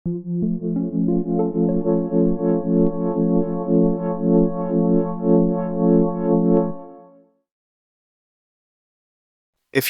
If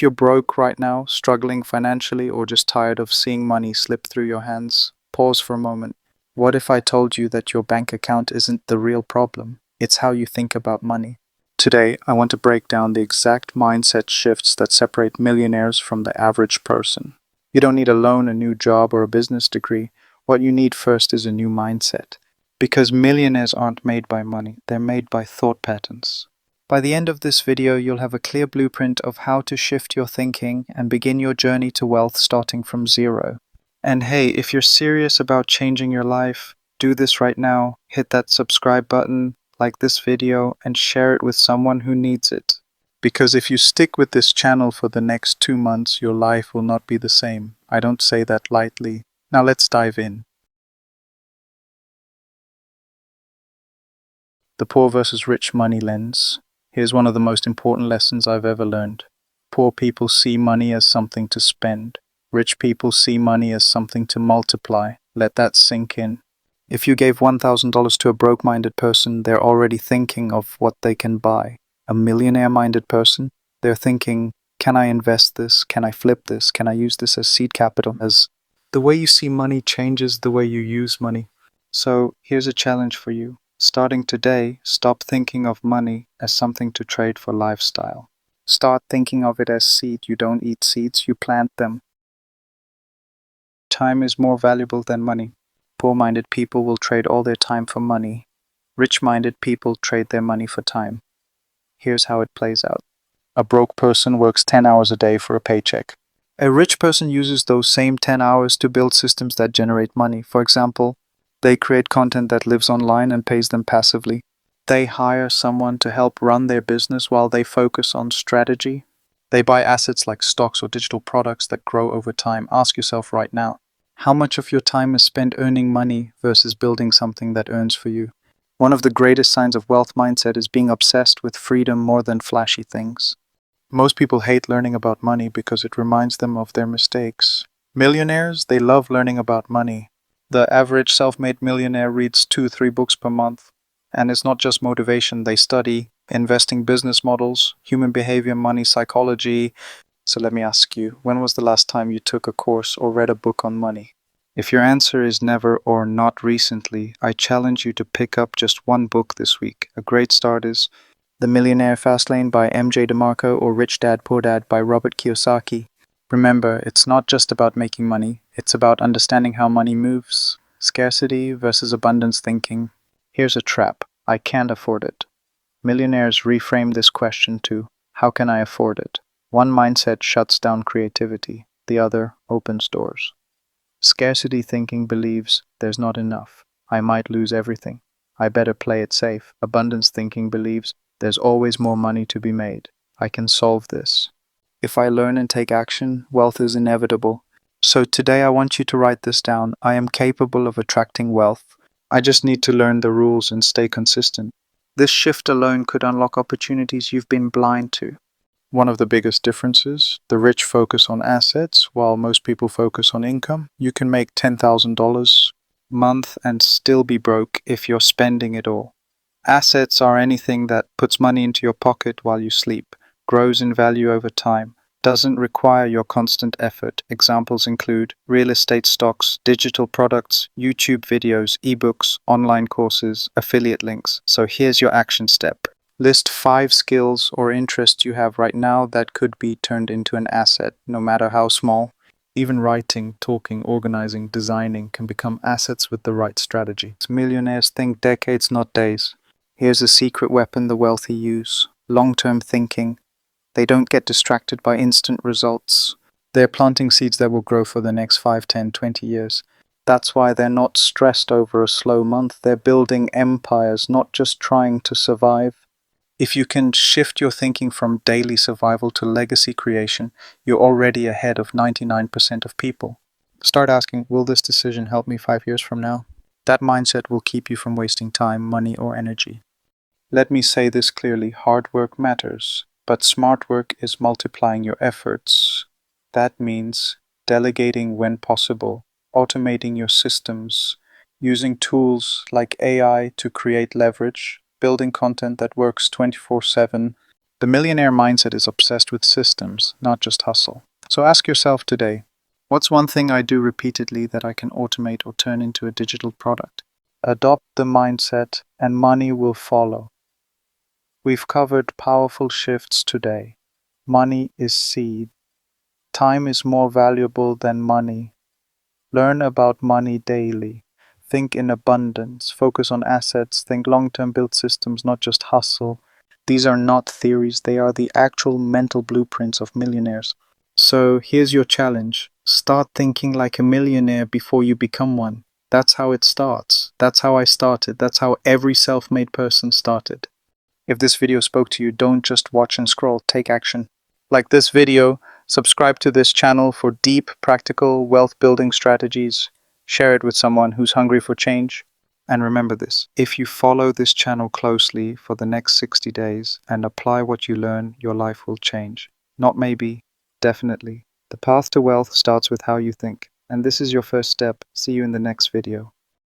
you're broke right now, struggling financially, or just tired of seeing money slip through your hands, pause for a moment. What if I told you that your bank account isn't the real problem? It's how you think about money. Today, I want to break down the exact mindset shifts that separate millionaires from the average person. You don't need a loan, a new job, or a business degree. What you need first is a new mindset. Because millionaires aren't made by money, they're made by thought patterns. By the end of this video, you'll have a clear blueprint of how to shift your thinking and begin your journey to wealth starting from zero. And hey, if you're serious about changing your life, do this right now. Hit that subscribe button, like this video, and share it with someone who needs it. Because if you stick with this channel for the next 2 months, your life will not be the same. I don't say that lightly. Now let's dive in. The poor versus rich money lens. Here's one of the most important lessons I've ever learned. Poor people see money as something to spend. Rich people see money as something to multiply. Let that sink in. If you gave $1,000 to a broke-minded person, they're already thinking of what they can buy. A millionaire-minded person, they're thinking, can I invest this? Can I flip this? Can I use this as seed capital? As the way you see money changes the way you use money. So here's a challenge for you. Starting today, stop thinking of money as something to trade for lifestyle. Start thinking of it as seed. You don't eat seeds, you plant them. Time is more valuable than money. Poor-minded people will trade all their time for money. Rich-minded people trade their money for time. Here's how it plays out. A broke person works 10 hours a day for a paycheck. A rich person uses those same 10 hours to build systems that generate money. For example, they create content that lives online and pays them passively. They hire someone to help run their business while they focus on strategy. They buy assets like stocks or digital products that grow over time. Ask yourself right now, how much of your time is spent earning money versus building something that earns for you? One of the greatest signs of wealth mindset is being obsessed with freedom more than flashy things. Most people hate learning about money because it reminds them of their mistakes. Millionaires, they love learning about money. The average self-made millionaire reads 2-3 books per month. And it's not just motivation, they study investing business models, human behavior, money psychology. So let me ask you, when was the last time you took a course or read a book on money? If your answer is never or not recently, I challenge you to pick up just one book this week. A great start is The Millionaire Fastlane by M.J. DeMarco or Rich Dad Poor Dad by Robert Kiyosaki. Remember, it's not just about making money, it's about understanding how money moves. Scarcity versus abundance thinking. Here's a trap. I can't afford it. Millionaires reframe this question to, how can I afford it? One mindset shuts down creativity, the other opens doors. Scarcity thinking believes there's not enough. I might lose everything. I better play it safe. Abundance thinking believes there's always more money to be made. I can solve this. If I learn and take action, wealth is inevitable. So today I want you to write this down. I am capable of attracting wealth. I just need to learn the rules and stay consistent. This shift alone could unlock opportunities you've been blind to. One of the biggest differences, the rich focus on assets while most people focus on income. You can make $10,000 a month and still be broke if you're spending it all. Assets are anything that puts money into your pocket while you sleep, grows in value over time, doesn't require your constant effort. Examples include real estate stocks, digital products, YouTube videos, ebooks, online courses, affiliate links. So here's your action step. List 5 skills or interests you have right now that could be turned into an asset, no matter how small. Even writing, talking, organizing, designing can become assets with the right strategy. Millionaires think decades, not days. Here's a secret weapon the wealthy use: long-term thinking. They don't get distracted by instant results. They're planting seeds that will grow for the next 5, 10, 20 years. That's why they're not stressed over a slow month. They're building empires, not just trying to survive. If you can shift your thinking from daily survival to legacy creation, you're already ahead of 99% of people. Start asking, will this decision help me 5 years from now? That mindset will keep you from wasting time, money, or energy. Let me say this clearly, hard work matters, but smart work is multiplying your efforts. That means delegating when possible, automating your systems, using tools like AI to create leverage, building content that works 24/7. The millionaire mindset is obsessed with systems, not just hustle. So ask yourself today, what's one thing I do repeatedly that I can automate or turn into a digital product? Adopt the mindset and money will follow. We've covered powerful shifts today. Money is seed. Time is more valuable than money. Learn about money daily. Think in abundance. Focus on assets. Think long-term, build systems, not just hustle. These are not theories. They are the actual mental blueprints of millionaires. So here's your challenge. Start thinking like a millionaire before you become one. That's how it starts. That's how I started. That's how every self-made person started. If this video spoke to you, don't just watch and scroll. Take action. Like this video, subscribe to this channel for deep, practical wealth building strategies. Share it with someone who's hungry for change. And remember this, if you follow this channel closely for the next 60 days and apply what you learn, your life will change. Not maybe, definitely. The path to wealth starts with how you think. And this is your first step. See you in the next video.